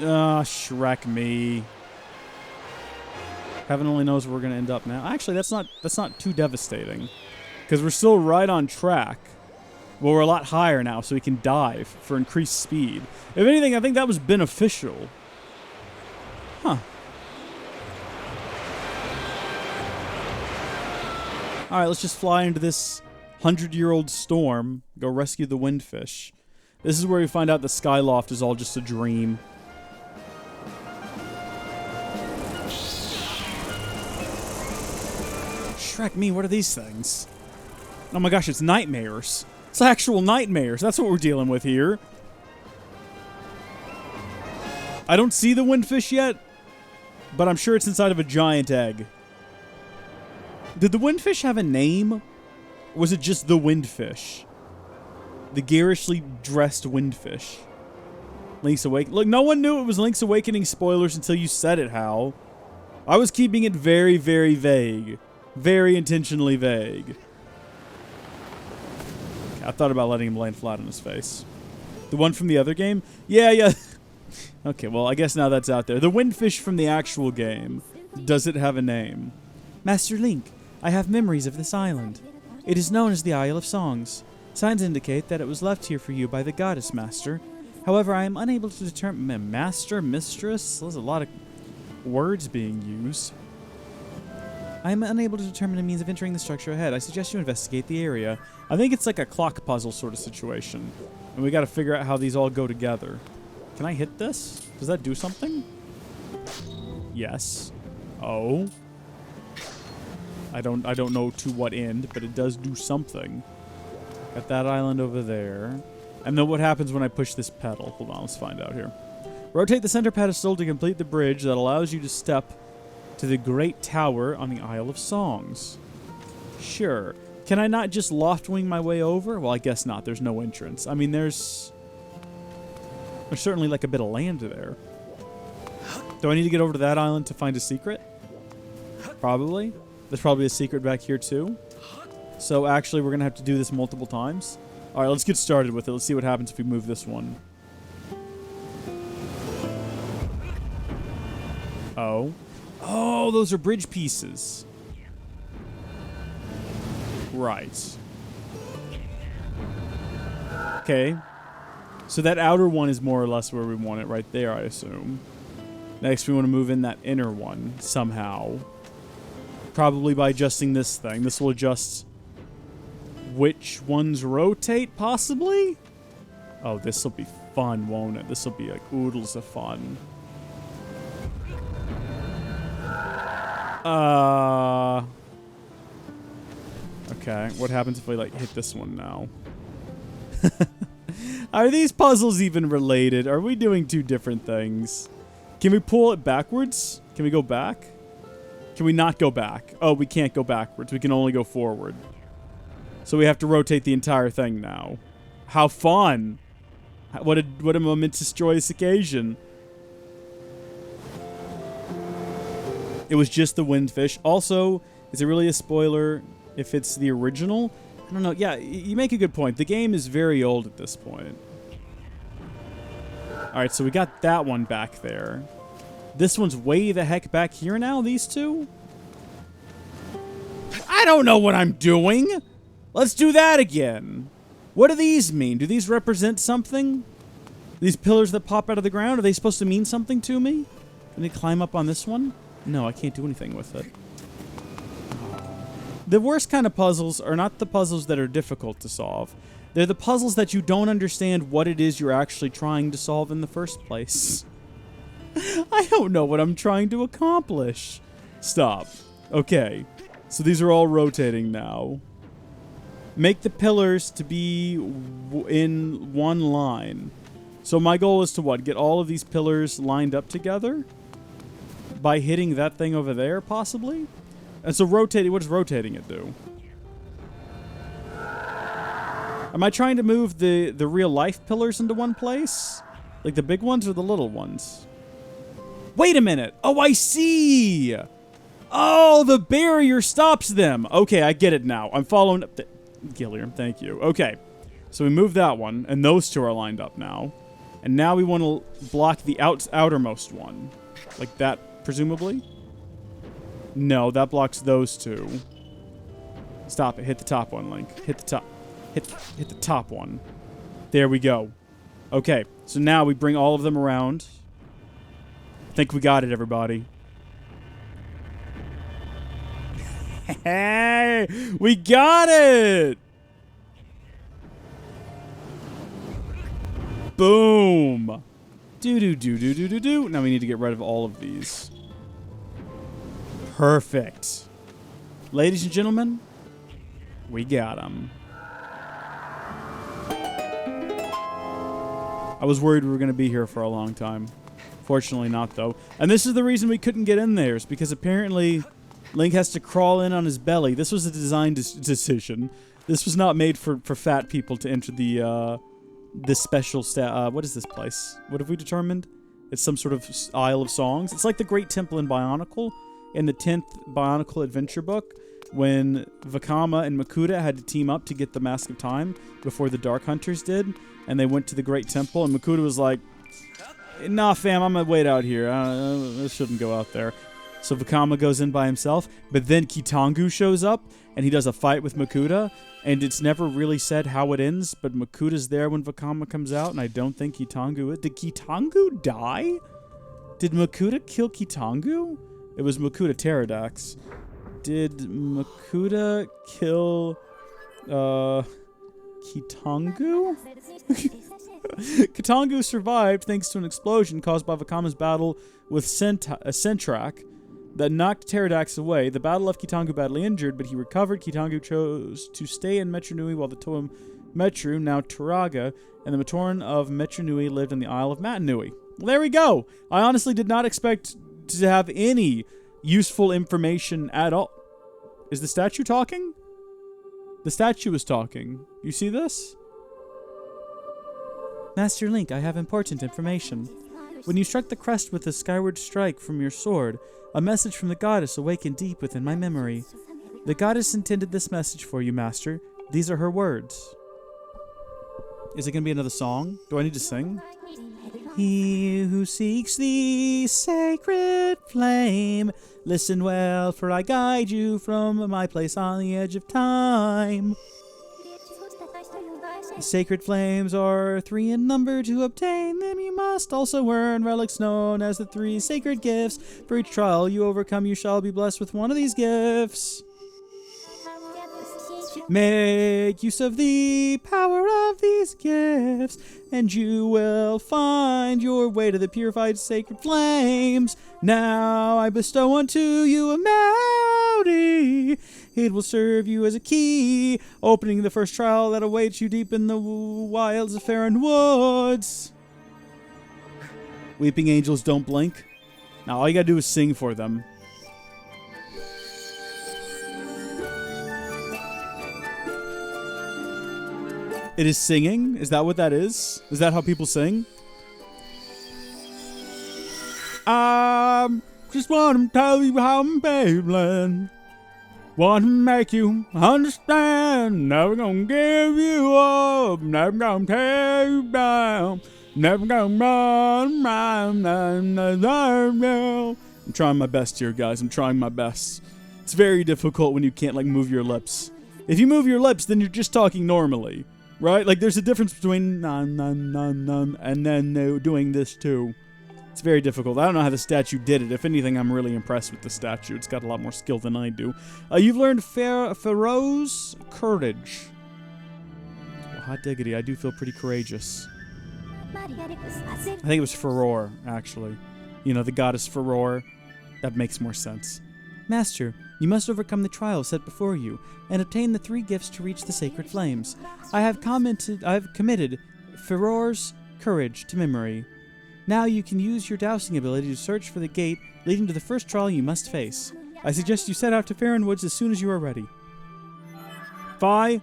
Ah, Shrek me. Heaven only knows where we're gonna end up now. Actually, that's not too devastating. Because we're still right on track. Well, we're a lot higher now, so we can dive for increased speed. If anything, I think that was beneficial. Huh. Alright, let's just fly into this 100-year-old storm. Go rescue the windfish. This is where we find out the Skyloft is all just a dream. Shrek me, what are these things? Oh my gosh, it's nightmares. It's actual nightmares. That's what we're dealing with here. I don't see the windfish yet, but I'm sure it's inside of a giant egg. Did the windfish have a name? Or was it just the windfish? The garishly dressed windfish. Link's Awakening. Look, no one knew it was Link's Awakening spoilers until you said it, Hal. I was keeping it very, very vague. Very intentionally vague. Okay, I thought about letting him land flat on his face. The one from the other game? Yeah. Okay, well, I guess now that's out there. The windfish from the actual game. Does it have a name? Master Link, I have memories of this island. It is known as the Isle of Songs. Signs indicate that it was left here for you by the goddess master. However, I am unable to determine master, mistress. There's a lot of words being used. I am unable to determine a means of entering the structure ahead. I suggest you investigate the area. I think it's like a clock puzzle sort of situation. And we got to figure out how these all go together. Can I hit this? Does that do something? Yes. Oh. I don't know to what end, but it does do something. Got that island over there. And then what happens when I push this pedal? Hold on, let's find out here. Rotate the center pedestal to complete the bridge that allows you to step to the great tower on the Isle of Songs. Sure. Can I not just loft wing my way over? Well, I guess not. There's no entrance. I mean, there's certainly like a bit of land there. Do I need to get over to that island to find a secret? Probably. There's probably a secret back here too. So actually, we're going to have to do this multiple times. All right, let's get started with it. Let's see what happens if we move this one. Oh. Oh, those are bridge pieces. Right. Okay. So that outer one is more or less where we want it, right there, I assume. Next, we want to move in that inner one somehow. Probably by adjusting this thing. This will adjust which ones rotate, possibly? Oh, this will be fun, won't it? This will be like oodles of fun. Okay, what happens if we, like, hit this one now? Are these puzzles even related? Are we doing two different things? Can we pull it backwards? Can we go back? Can we not go back? Oh, we can't go backwards. We can only go forward. So we have to rotate the entire thing now. How fun! What a momentous, joyous occasion. It was just the windfish. Also, is it really a spoiler if it's the original? I don't know. Yeah, you make a good point. The game is very old at this point. Alright, so we got that one back there. This one's way the heck back here now, these two? I don't know what I'm doing! Let's do that again! What do these mean? Do these represent something? These pillars that pop out of the ground, are they supposed to mean something to me? Can I climb up on this one? No, I can't do anything with it. The worst kind of puzzles are not the puzzles that are difficult to solve. They're the puzzles that you don't understand what it is you're actually trying to solve in the first place. I don't know what I'm trying to accomplish. Stop. Okay. So these are all rotating now. Make the pillars to be in one line. So my goal is to what? Get all of these pillars lined up together? By hitting that thing over there, possibly? And so rotating, what does rotating it do? Am I trying to move the real life pillars into one place? Like the big ones or the little ones? Wait a minute! Oh, I see! Oh, the barrier stops them! Okay, I get it now. I'm following up the... Gilliam, thank you. Okay, so we moved that one, and those two are lined up now. And now we want to block the outermost one. Like that, presumably? No, that blocks those two. Stop it. Hit the top one, Link. Hit the top. Hit the top one. There we go. Okay, so now we bring all of them around. I think we got it, everybody. Hey, we got it! Boom! Do-do-do-do-do-do-do. Now we need to get rid of all of these. Perfect. Ladies and gentlemen, we got them. I was worried we were going to be here for a long time. Fortunately not, though. And this is the reason we couldn't get in there, is because apparently Link has to crawl in on his belly. This was a design decision. This was not made for fat people to enter the this special what is this place? What have we determined? It's some sort of Isle of Songs. It's like the Great Temple in Bionicle, in the 10th Bionicle Adventure book, when Vakama and Makuta had to team up to get the Mask of Time before the Dark Hunters did, and they went to the Great Temple, and Makuta was like, nah, fam, I'm gonna wait out here. I shouldn't go out there. So Vakama goes in by himself, but then Kitangu shows up, and he does a fight with Makuta, and it's never really said how it ends, but Makuta's there when Vakama comes out, and I don't think Kitangu... Did Kitangu die? Did Makuta kill Kitangu? It was Makuta Pterodax. Did Makuta kill... Kitangu? Kitangu survived thanks to an explosion caused by Vakama's battle with Sentrak that knocked Pterodax away. The battle left Kitangu badly injured, but he recovered. Kitangu chose to stay in Metru Nui while the Toem Metru, now Turaga, and the Matoran of Metru Nui lived on the Isle of Matanui. Well, there we go. I honestly did not expect to have any useful information at all. Is the statue talking? The statue is talking. You see this? Master Link, I have important information. When you struck the crest with a skyward strike from your sword, a message from the goddess awakened deep within my memory. The goddess intended this message for you, Master. These are her words. Is it going to be another song? Do I need to sing? He who seeks the sacred flame, listen well, for I guide you from my place on the edge of time. The sacred flames are 3 in number. To obtain them you must also earn relics known as the 3 sacred gifts. For each trial you overcome, you shall be blessed with one of these gifts. Make use of the power of these gifts, and you will find your way to the purified sacred flames. Now I bestow unto you a melody. It will serve you as a key, opening the first trial that awaits you deep in the wilds of Farron Woods. Weeping angels don't blink. Now all you gotta do is sing for them. It is singing? Is that what that is? Is that how people sing? Just want to tell you how I'm feeling. Want to make you understand. Never gonna give you up. Never gonna tear you down. Never gonna run around and desert you. I'm trying my best here, guys. I'm trying my best. It's very difficult when you can't, like, move your lips. If you move your lips, then you're just talking normally. Right? Like, there's a difference between nom, nom, nom, nom, and then doing this, too. It's very difficult. I don't know how the statue did it. If anything, I'm really impressed with the statue. It's got a lot more skill than I do. You've learned Pharaoh's Courage. Well, hot diggity, I do feel pretty courageous. I think it was Furore, actually. You know, the goddess Furore. That makes more sense. Master, you must overcome the trial set before you, and obtain the 3 gifts to reach the sacred flames. I have committed Furore's Courage to memory. Now you can use your dowsing ability to search for the gate leading to the first trial you must face. I suggest you set out to Farron Woods as soon as you are ready. Fi,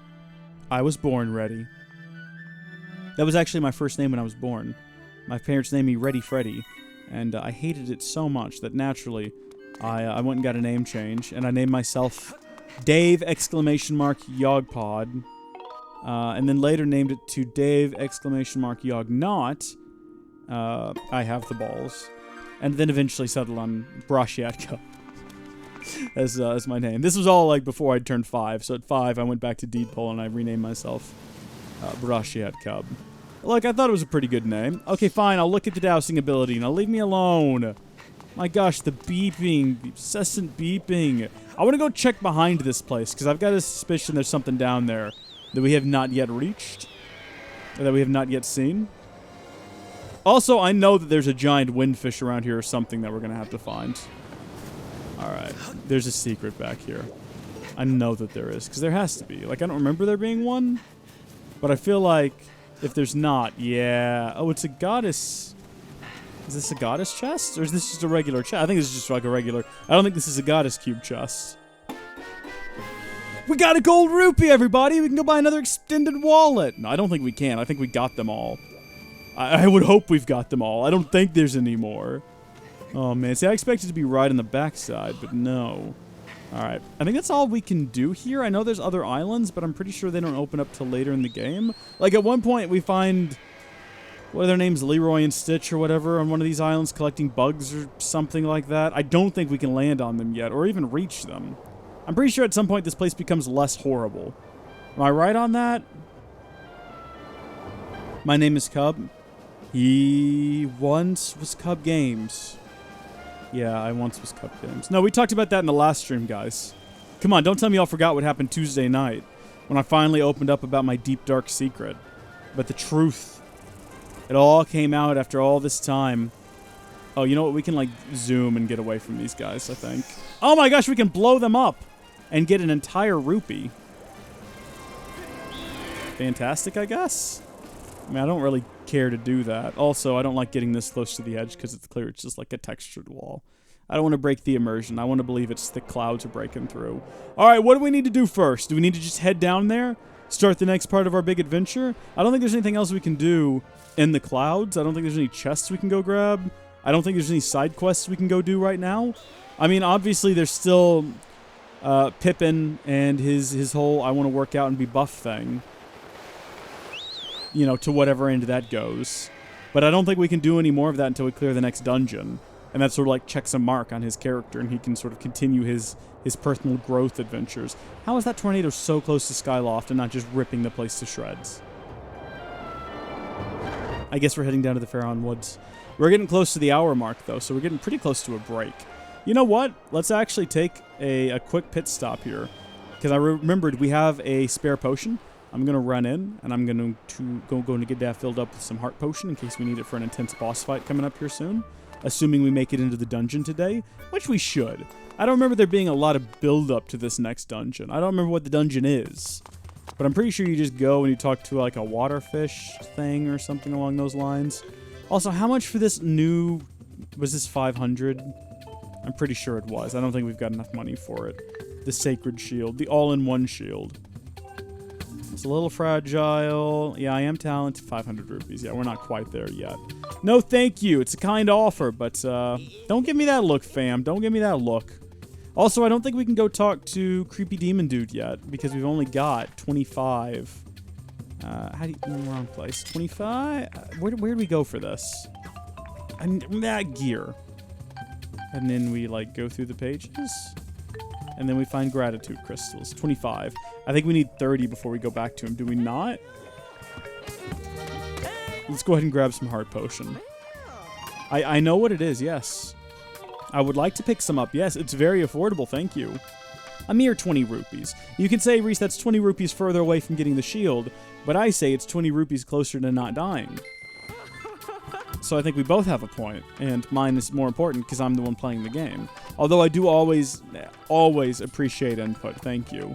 I was born ready. That was actually my first name when I was born. My parents named me Ready Freddy, and I hated it so much that naturally I went and got a name change, and I named myself Dave Yogpod, and then later named it to Dave Yognot. I have the balls, and then eventually settled on Brashiatka as my name. This was all like before I'd turned 5, so at 5 I went back to Deedpool and I renamed myself Brashiatka. Look, I thought it was a pretty good name. Okay, fine, I'll look at the dowsing ability. Now leave me alone. My gosh, the beeping, the incessant beeping. I want to go check behind this place, because I've got a suspicion there's something down there that we have not yet reached, or that we have not yet seen. Also, I know that there's a giant windfish around here or something that we're going to have to find. Alright, there's a secret back here. I know that there is, because there has to be. Like, I don't remember there being one, but I feel like if there's not, yeah. Oh, it's a goddess. Is this a goddess chest? Or is this just a regular chest? I think this is just like a regular... I don't think this is a goddess cube chest. We got a gold rupee, everybody! We can go buy another extended wallet! No, I don't think we can. I think we got them all. I would hope we've got them all. I don't think there's any more. Oh, man. See, I expected to be right on the backside, but no. Alright. I think that's all we can do here. I know there's other islands, but I'm pretty sure they don't open up till later in the game. Like, at one point, we find... what are their names? Leroy and Stitch or whatever on one of these islands collecting bugs or something like that. I don't think we can land on them yet or even reach them. I'm pretty sure at some point this place becomes less horrible. Am I right on that? My name is Cub. He once was Cub Games. Yeah, I once was Cub Games. No, we talked about that in the last stream, guys. Come on, don't tell me y'all forgot what happened Tuesday night when I finally opened up about my deep, dark secret. But the truth. It all came out after all this time. Oh, you know what? We can, like, zoom and get away from these guys, I think. Oh my gosh, we can blow them up and get an entire rupee. Fantastic, I guess. I mean, I don't really care to do that. Also, I don't like getting this close to the edge because it's clear it's just like a textured wall. I don't want to break the immersion. I want to believe it's the clouds are breaking through. All right, what do we need to do first? Do we need to just head down there? Start the next part of our big adventure? I don't think there's anything else we can do in the clouds. I don't think there's any chests we can go grab. I don't think there's any side quests we can go do right now. I mean, obviously, there's still Pippin and his whole I want to work out and be buff thing. You know, to whatever end that goes. But I don't think we can do any more of that until we clear the next dungeon. And that sort of like checks a mark on his character and he can sort of continue his personal growth adventures. How is that tornado so close to Skyloft and not just ripping the place to shreds? I guess we're heading down to the Pharaon Woods. We're getting close to the hour mark, though, so we're getting pretty close to a break. You know what? Let's actually take a quick pit stop here. Because I remembered we have a spare potion. I'm going to run in, and I'm going to get that filled up with some heart potion in case we need it for an intense boss fight coming up here soon. Assuming we make it into the dungeon today, which we should. I don't remember there being a lot of build-up to this next dungeon. I don't remember what the dungeon is. But I'm pretty sure you just go and you talk to, like, a waterfish thing or something along those lines. Also, how much for this new... was this 500? I'm pretty sure it was. I don't think we've got enough money for it. The Sacred Shield. The all-in-one shield. It's a little fragile. Yeah, I am talented. 500 rupees. Yeah, we're not quite there yet. No, thank you. It's a kind offer, but don't give me that look, fam. Don't give me that look. Also, I don't think we can go talk to Creepy Demon Dude yet, because we've only got 25. How do you... in the wrong place. 25? Where do we go for this? That gear. And then we, like, go through the pages. And then we find gratitude crystals. 25. I think we need 30 before we go back to him. Do we not? Let's go ahead and grab some heart potion. I know what it is, yes. I would like to pick some up. Yes, it's very affordable, thank you. A mere 20 rupees. You can say, Reese, that's 20 rupees further away from getting the shield, but I say it's 20 rupees closer to not dying. So I think we both have a point, and mine is more important because I'm the one playing the game. Although I do always appreciate input. Thank you.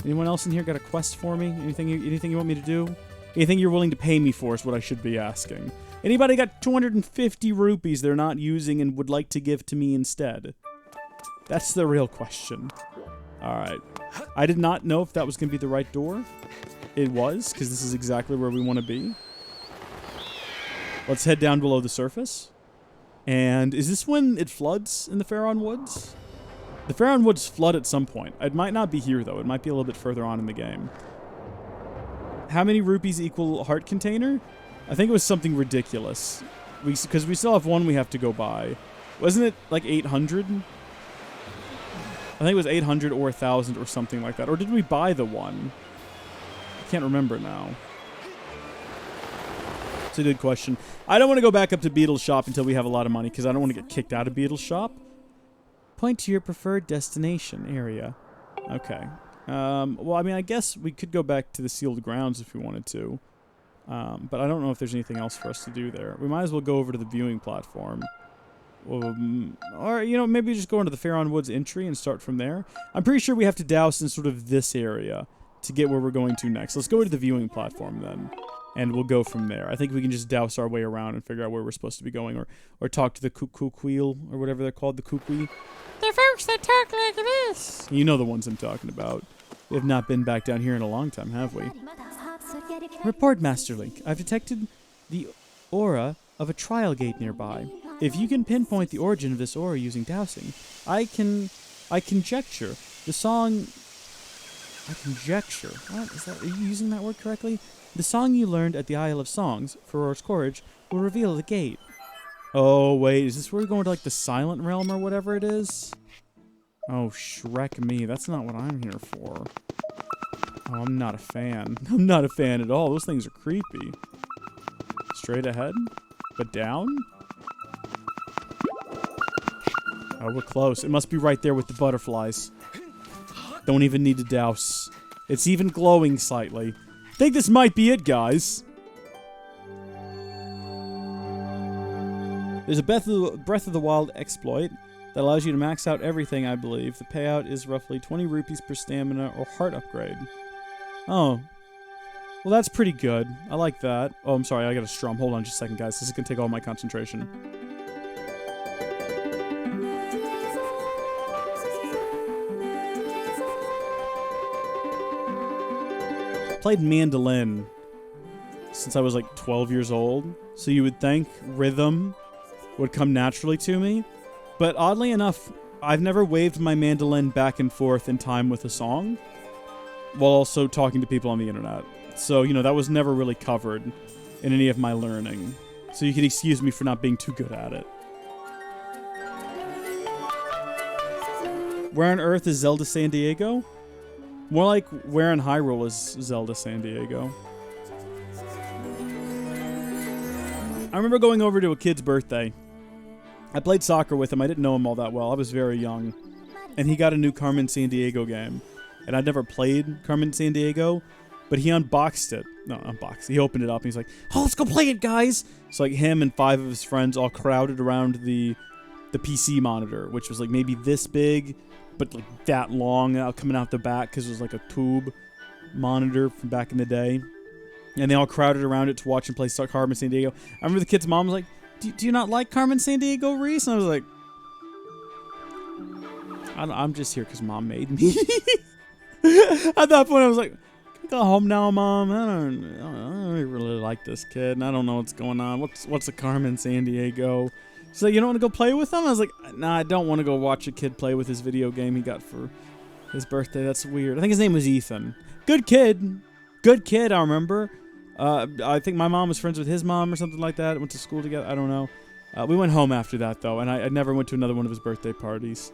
Anyone else in here got a quest for me? Anything you want me to do? Anything you're willing to pay me for is what I should be asking. Anybody got 250 rupees they're not using and would like to give to me instead? That's the real question. Alright. I did not know if that was going to be the right door. It was, because this is exactly where we want to be. Let's head down below the surface. And is this when it floods in the Pharaon Woods? The Pharaon Woods flood at some point. It might not be here, though. It might be a little bit further on in the game. How many rupees equal heart container? I think it was something ridiculous. Because we still have one we have to go buy. Wasn't it like 800? I think it was 800 or 1,000 or something like that. Or did we buy the one? I can't remember now. It's a good question. I don't want to go back up to Beetle's shop until we have a lot of money because I don't want to get kicked out of Beetle's shop. Point to your preferred destination area. Okay. Well, I mean, I guess we could go back to the sealed grounds if we wanted to. But I don't know if there's anything else for us to do there. We might as well go over to the viewing platform. Or, you know, maybe just go into the Pharaon Woods entry and start from there. I'm pretty sure we have to douse in sort of this area to get where we're going to next. Let's go to the viewing platform then. and we'll go from there. I think we can just douse our way around and figure out where we're supposed to be going, or talk to the Kukweel, or whatever they're called, the Kukwee. The folks that talk like this. You know the ones I'm talking about. We have not been back down here in a long time, have we? Report, Master Link. I've detected the aura of a trial gate nearby. If you can pinpoint the origin of this aura using dowsing, I conjecture the song... I conjecture. What is that? Are you using that word correctly? The song you learned at the Isle of Songs, Furor's Courage, will reveal the gate. Oh, wait. Is this where we're going to, like, the Silent Realm or whatever it is? Oh, Shrek me. That's not what I'm here for. Oh, I'm not a fan. I'm not a fan at all. Those things are creepy. Straight ahead? But down? Oh, we're close. It must be right there with the butterflies. Don't even need to douse. It's even glowing slightly. I think this might be it, guys. There's a Breath of the Wild exploit that allows you to max out everything, I believe. The payout is roughly 20 rupees per stamina or heart upgrade. Oh. Well, that's pretty good. I like that. Oh, I'm sorry. I got a strum. Hold on just a second, guys. This is going to take all my concentration. Played mandolin since I was like 12 years old, so you would think rhythm would come naturally to me, but oddly enough, I've never waved my mandolin back and forth in time with a song while also talking to people on the internet. So, you know, that was never really covered in any of my learning, so you can excuse me for not being too good at it. Where on earth is Zelda San Diego? More like where in Hyrule is Zelda San Diego. I remember going over to a kid's birthday. I played soccer with him. I didn't know him all that well. I was very young. And he got a new Carmen San Diego game. And I'd never played Carmen San Diego, but he unboxed it. No, unboxed. He opened it up and he's like, "Oh, let's go play it, guys!" So like him and 5 of his friends all crowded around the PC monitor, which was like maybe this big, but like that long coming out the back because it was like a tube monitor from back in the day. And they all crowded around it to watch and play Carmen San Diego. I remember the kid's mom was like, do you not like Carmen San Diego, Reese? And I was like, I'm just here because Mom made me. At that point, I was like, go home now, Mom. I don't really like this kid, and I don't know what's going on. What's a Carmen San Diego? She's like, you don't want to go play with him? I was like, nah, I don't want to go watch a kid play with his video game he got for his birthday. That's weird. I think his name was Ethan. Good kid. Good kid, I remember. I think my mom was friends with his mom or something like that. Went to school together. I don't know. We went home after that, though, and I never went to another one of his birthday parties.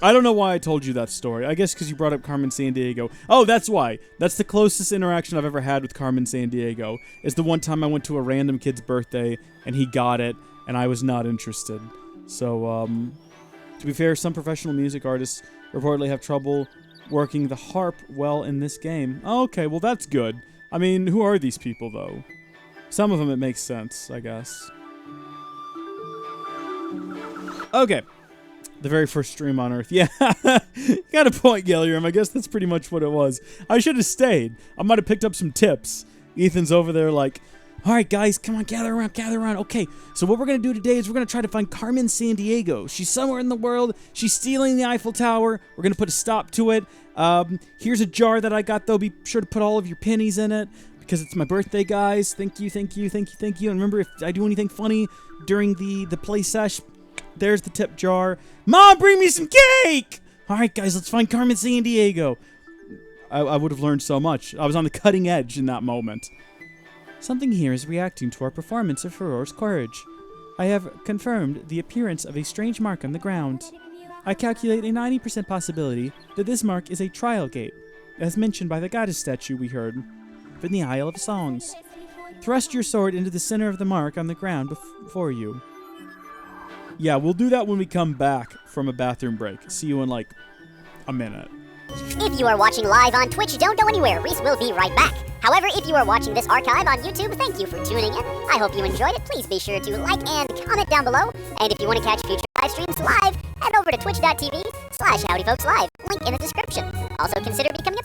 I don't know why I told you that story. I guess because you brought up Carmen San Diego. Oh, that's why. That's the closest interaction I've ever had with Carmen San Diego. Is the one time I went to a random kid's birthday, and he got it, and I was not interested. So, to be fair, some professional music artists reportedly have trouble working the harp well in this game. Oh, okay, well that's good. I mean, who are these people, though? Some of them it makes sense, I guess. Okay. The very first stream on Earth. Yeah, got a point, Gilliam. I guess that's pretty much what it was. I should have stayed. I might have picked up some tips. Ethan's over there like, all right, guys, come on, gather around, gather around. Okay, so what we're going to do today is we're going to try to find Carmen San Diego. She's somewhere in the world. She's stealing the Eiffel Tower. We're going to put a stop to it. Here's a jar that I got, though. Be sure to put all of your pennies in it because it's my birthday, guys. Thank you, thank you, thank you, thank you. And remember, if I do anything funny during the play sesh, there's the tip jar. Mom, bring me some cake! All right, guys, let's find Carmen San Diego. I would have learned so much. I was on the cutting edge in that moment. Something here is reacting to our performance of Furor's Courage. I have confirmed the appearance of a strange mark on the ground. I calculate a 90% possibility that this mark is a trial gate, as mentioned by the goddess statue we heard from the Isle of Songs. Thrust your sword into the center of the mark on the ground before you. Yeah, we'll do that when we come back from a bathroom break. See you in, like, a minute. If you are watching live on Twitch, don't go anywhere. Reese will be right back. However, if you are watching this archive on YouTube, thank you for tuning in. I hope you enjoyed it. Please be sure to like and comment down below. And if you want to catch future live streams live, head over to twitch.tv/howdyfolkslive. Link in the description. Also, consider becoming a